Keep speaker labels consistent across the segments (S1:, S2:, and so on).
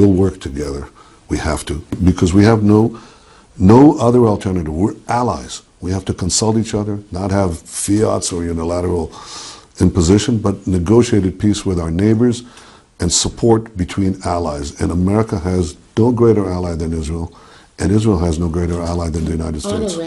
S1: will work together. We have to, because we have no other alternative. We're allies. We have to consult each other, not have fiats or unilateral imposition, but negotiated peace with our neighbors and support between allies. And America has no greater ally than Israel, and Israel has no greater ally than the United States.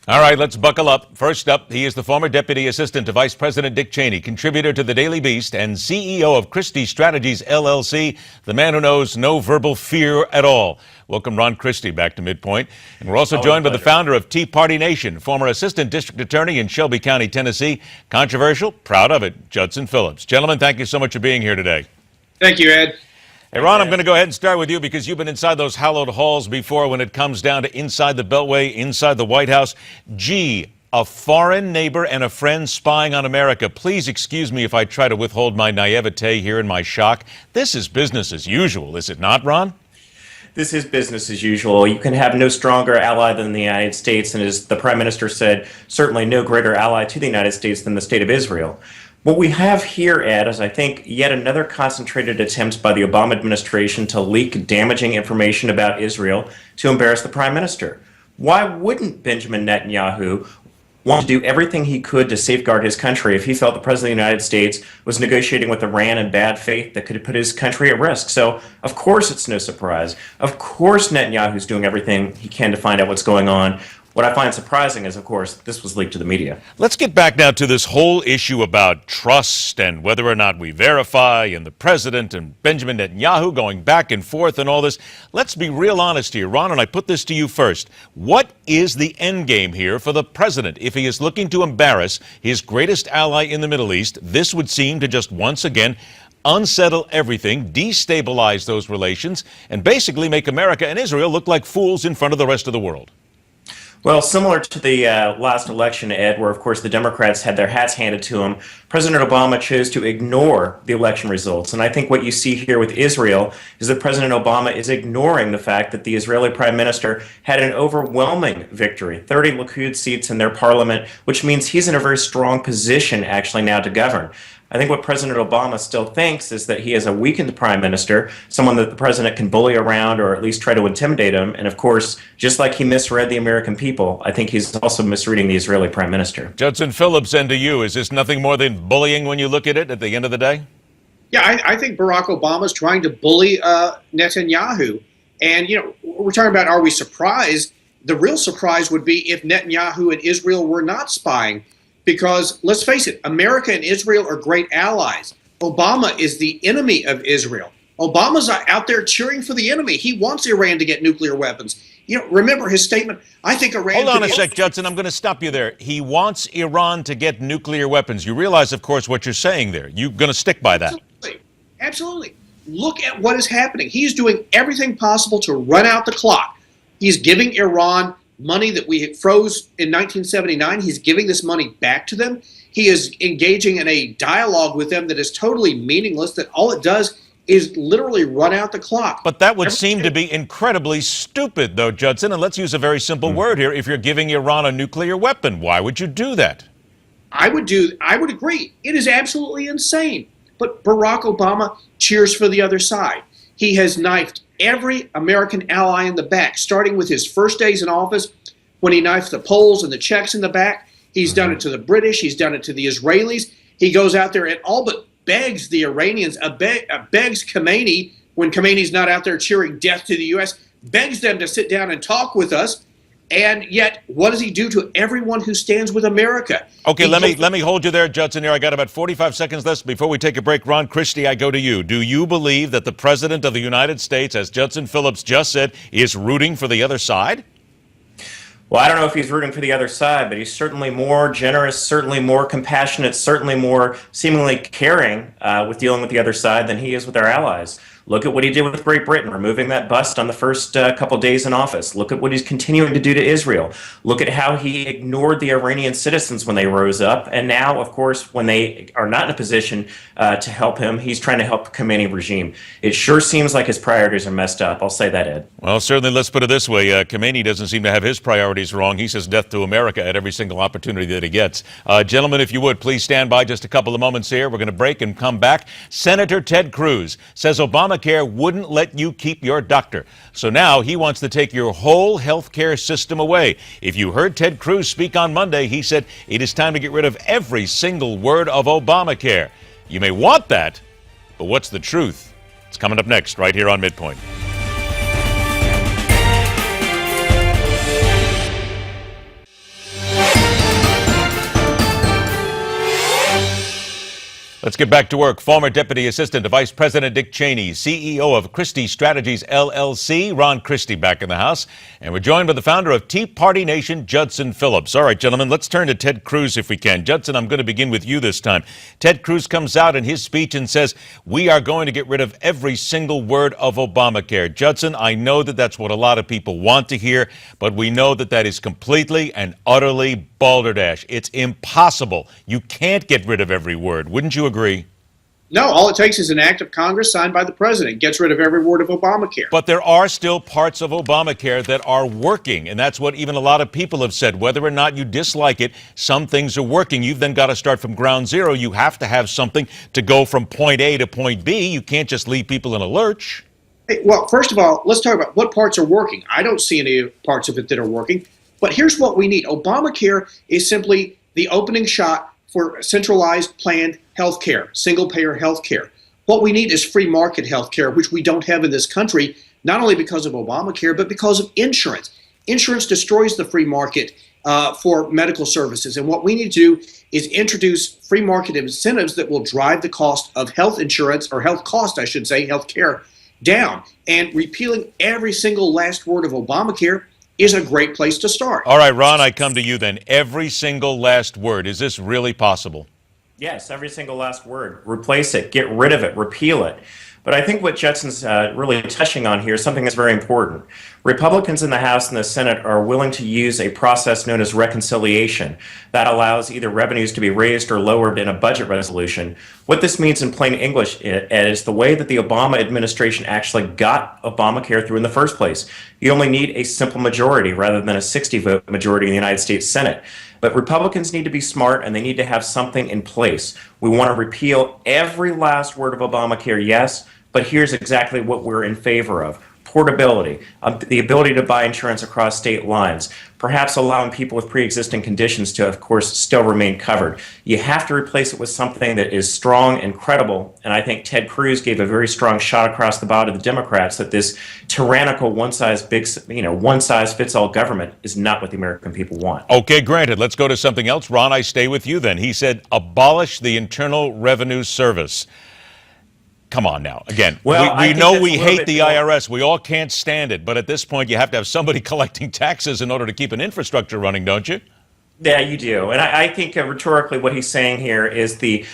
S2: All right, let's buckle up. First up, he is the former Deputy Assistant to Vice President Dick Cheney, contributor to the Daily Beast and CEO of Christie Strategies, LLC, the man who knows no verbal fear at all. Welcome, Ron Christie, back to MidPoint. And we're also joined by the founder of Tea Party Nation, former Assistant District Attorney in Shelby County, Tennessee. Controversial, proud of it, Judson Phillips. Gentlemen, thank you so much for being here today.
S3: Thank you, Ed.
S2: Hey, Ron, I'm going to go ahead and start with you because you've been inside those hallowed halls before when it comes down to inside the Beltway, inside the White House. Gee, a foreign neighbor and a friend spying on America. Please excuse me if I try to withhold my naivete here in my shock. This is business as usual, is it not, Ron?
S4: This is business as usual. You can have no stronger ally than the United States, and as the Prime Minister said, certainly no greater ally to the United States than the State of Israel. What we have here, Ed, is I think yet another concentrated attempt by the Obama administration to leak damaging information about Israel to embarrass the Prime Minister. Why wouldn't Benjamin Netanyahu want to do everything he could to safeguard his country if he felt the President of the United States was negotiating with Iran in bad faith that could put his country at risk? So, of course, it's no surprise. Of course, Netanyahu's doing everything he can to find out what's going on. What I find surprising is, of course, this was leaked to the media.
S2: Let's get back now to this whole issue about trust and whether or not we verify, and the president and Benjamin Netanyahu going back and forth and all this. Let's be real honest here. Ron, and I put this to you first. What is the end game here for the president? If he is looking to embarrass his greatest ally in the Middle East, this would seem to just once again unsettle everything, destabilize those relations, and basically make America and Israel look like fools in front of the rest of the world.
S4: Well, similar to the last election, Ed, where, of course, the Democrats had their hats handed to them, President Obama chose to ignore the election results. And I think what you see here with Israel is that President Obama is ignoring the fact that the Israeli Prime Minister had an overwhelming victory, 30 Likud seats in their parliament, which means he's in a very strong position, actually, now to govern. I think what President Obama still thinks is that he has a weakened prime minister, someone that the president can bully around or at least try to intimidate him. And of course, just like he misread the American people, I think he's also misreading the Israeli prime minister.
S2: Judson Phillips, and to you, is this nothing more than bullying when you look at it at the end of the day?
S3: Yeah, I think Barack Obama's trying to bully Netanyahu. And, you know, we're talking about, are we surprised? The real surprise would be if Netanyahu and Israel were not spying. Because, let's face it, America and Israel are great allies. Obama is the enemy of Israel. Obama's out there cheering for the enemy. He wants Iran to get nuclear weapons. You know, remember his statement, I think Iran...
S2: Hold on a sec, Judson. I'm going to stop you there. He wants Iran to get nuclear weapons. You realize, of course, what you're saying there. You're going to stick by that.
S3: Absolutely. Absolutely. Look at what is happening. He's doing everything possible to run out the clock. He's giving Iran money that we froze in 1979. He's giving this money back to them. He is engaging in a dialogue with them that is totally meaningless, that all it does is literally run out the clock.
S2: But that would seem to be incredibly stupid, though, Judson. And let's use a very simple word here. If you're giving Iran a nuclear weapon, why would you do that?
S3: I would agree. It is absolutely insane. But Barack Obama cheers for the other side. He has knifed every American ally in the back, starting with his first days in office when he knifed the Poles and the Czechs in the back. He's done it to the British. He's done it to the Israelis. He goes out there and all but begs the Iranians, begs Khomeini, when Khomeini's not out there cheering death to the U.S., begs them to sit down and talk with us. And yet, what does he do to everyone who stands with America?
S2: Okay, let me hold you there, Judson. Here, I got about 45 seconds left before we take a break. Ron Christie, I go to you. Do you believe that the President of the United States, as Judson Phillips just said, is rooting for the other side?
S4: Well, I don't know if he's rooting for the other side, but he's certainly more generous, certainly more compassionate, certainly more seemingly caring with dealing with the other side than he is with our allies. Look at what he did with Great Britain, removing that bust on the first couple days in office. Look at what he's continuing to do to Israel. Look at how he ignored the Iranian citizens when they rose up. And now, of course, when they are not in a position to help him, he's trying to help the Khomeini regime. It sure seems like his priorities are messed up. I'll say that, Ed.
S2: Well, certainly, let's put it this way. Khomeini doesn't seem to have his priorities wrong. He says death to America at every single opportunity that he gets. Gentlemen, if you would, please stand by just a couple of moments here. We're going to break and come back. Senator Ted Cruz says Obama Obamacare wouldn't let you keep your doctor. So now he wants to take your whole health care system away. If you heard Ted Cruz speak on Monday, he said it is time to get rid of every single word of Obamacare. You may want that, but what's the truth? It's coming up next right here on MidPoint. Let's get back to work. Former Deputy Assistant to Vice President Dick Cheney, CEO of Christie Strategies, LLC, Ron Christie, back in the House. And we're joined by the founder of Tea Party Nation, Judson Phillips. All right, gentlemen, let's turn to Ted Cruz if we can. Judson, I'm going to begin with you this time. Ted Cruz comes out in his speech and says, we are going to get rid of every single word of Obamacare. Judson, I know that that's what a lot of people want to hear, but we know that that is completely and utterly balderdash. It's impossible. You can't get rid of every word. Wouldn't you agree?
S3: No, all it takes is an act of Congress signed by the president. Gets rid of every word of Obamacare.
S2: But there are still parts of Obamacare that are working, and that's what even a lot of people have said. Whether or not you dislike it, some things are working. You've then got to start from ground zero. You have to have something to go from point A to point B. You can't just leave people in a lurch.
S3: Hey, well, first of all, let's talk about what parts are working. I don't see any parts of it that are working. But here's what we need. Obamacare is simply the opening shot for centralized planned health care, single-payer health care. What we need is free market health care, which we don't have in this country, not only because of Obamacare, but because of insurance. Insurance destroys the free market for medical services. And what we need to do is introduce free market incentives that will drive the cost of health insurance, or health cost, I should say, health care, down. And repealing every single last word of Obamacare is a great place to start.
S2: All right, Ron, I come to you then. Every single last word. Is this really possible?
S4: Yes, every single last word. Replace it, get rid of it, repeal it. But I think what Judson's really touching on here is something that's very important. Republicans in the House and the Senate are willing to use a process known as reconciliation that allows either revenues to be raised or lowered in a budget resolution. What this means in plain English is the way that the Obama administration actually got Obamacare through in the first place. You only need a simple majority rather than a 60-vote majority in the United States Senate. But Republicans need to be smart, and they need to have something in place. We want to repeal every last word of Obamacare, yes, but here's exactly what we're in favor of. Portability, the ability to buy insurance across state lines, perhaps allowing people with pre-existing conditions to, of course, still remain covered. You have to replace it with something that is strong and credible, and I think Ted Cruz gave a very strong shot across the bow to the Democrats that this tyrannical one-size-fits-all government is not what the American people want.
S2: Okay, granted. Let's go to something else. Ron, I stay with you then. He said, abolish the Internal Revenue Service. Come on now. Again,
S4: well,
S2: we know we hate the IRS. We all can't stand it. But at this point, you have to have somebody collecting taxes in order to keep an infrastructure running, don't you?
S4: Yeah, you do. And I think rhetorically what he's saying here is the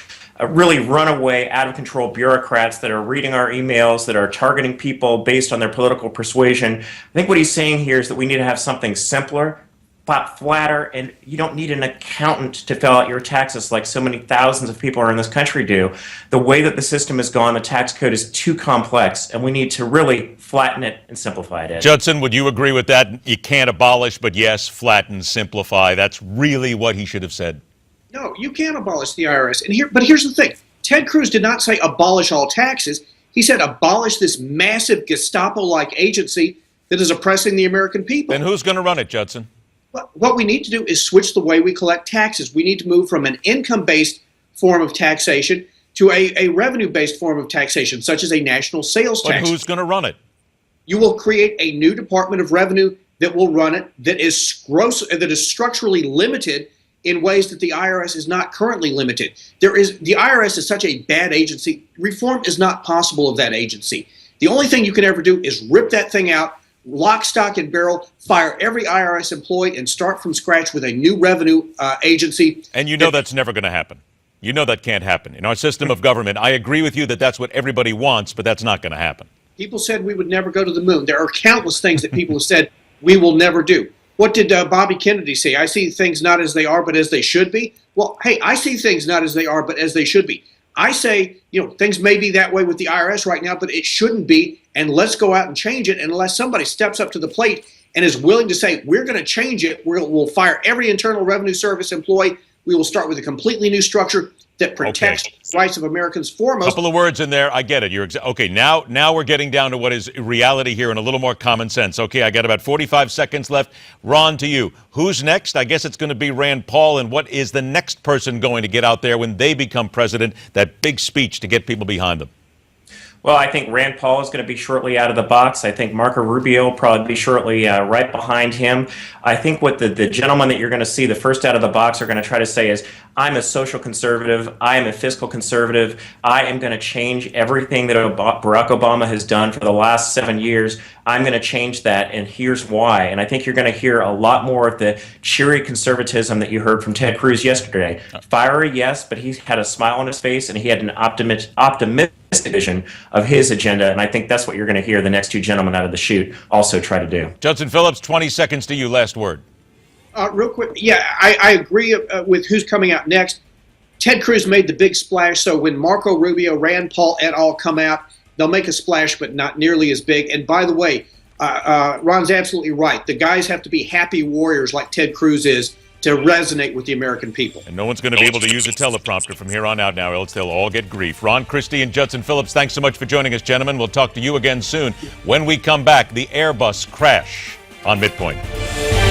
S4: really runaway, out-of-control bureaucrats that are reading our emails, that are targeting people based on their political persuasion. I think what he's saying here is that we need to have something simpler, flatter, and you don't need an accountant to fill out your taxes like so many thousands of people in this country do. The way that the system has gone, the tax code is too complex, and we need to really flatten it and simplify it.
S2: Judson, would you agree with that? You can't abolish, but yes, flatten, simplify. That's really what he should have said.
S3: No, you can't abolish the IRS. But here's the thing. Ted Cruz did not say abolish all taxes. He said abolish this massive Gestapo-like agency that is oppressing the American people.
S2: Then who's going to run it, Judson?
S3: What we need to do is switch the way we collect taxes. We need to move from an income-based form of taxation to a revenue-based form of taxation, such as a national sales tax.
S2: But who's going to run it?
S3: You will create a new Department of Revenue that will run it, that is structurally limited in ways that the IRS is not currently limited. The IRS is such a bad agency. Reform is not possible of that agency. The only thing you can ever do is rip that thing out, lock, stock, and barrel, fire every IRS employee, and start from scratch with a new revenue agency.
S2: And you know that's never going to happen. You know that can't happen. In our system of government, I agree with you that that's what everybody wants, but that's not going to happen.
S3: People said we would never go to the moon. There are countless things that people have said we will never do. What did Bobby Kennedy say? I see things not as they are, but as they should be. Well, hey, I see things not as they are, but as they should be. I say, things may be that way with the IRS right now, but it shouldn't be, and let's go out and change it. And unless somebody steps up to the plate and is willing to say, we're going to change it, we'll fire every Internal Revenue Service employee, we will start with a completely new structure, that protects the rights of Americans foremost.
S2: Couple of words in there. I get it. Okay. Now we're getting down to what is reality here and a little more common sense. Okay, I got about 45 seconds left. Ron, to you. Who's next? I guess it's going to be Rand Paul. And what is the next person going to get out there when they become president? That big speech to get people behind them.
S4: Well, I think Rand Paul is going to be shortly out of the box. I think Marco Rubio will probably be shortly right behind him. I think what the gentleman that you're going to see the first out of the box are going to try to say is, I'm a social conservative. I am a fiscal conservative. I am going to change everything that Barack Obama has done for the last 7 years. I'm going to change that, and here's why. And I think you're going to hear a lot more of the cheery conservatism that you heard from Ted Cruz yesterday. Fiery, yes, but he had a smile on his face, and he had an optimistic vision of his agenda, and I think that's what you're going to hear the next two gentlemen out of the chute also try to do.
S2: Judson Phillips, 20 seconds to you. Last word.
S3: Real quick, yeah, I agree with who's coming out next. Ted Cruz made the big splash, so when Marco Rubio, Rand Paul et al. Come out, they'll make a splash, but not nearly as big. And by the way, Ron's absolutely right. The guys have to be happy warriors like Ted Cruz is to resonate with the American people.
S2: And no one's going to be able to use a teleprompter from here on out now, else they'll all get grief. Ron Christie and Judson Phillips, thanks so much for joining us, gentlemen. We'll talk to you again soon. When we come back, the Airbus crash on MidPoint.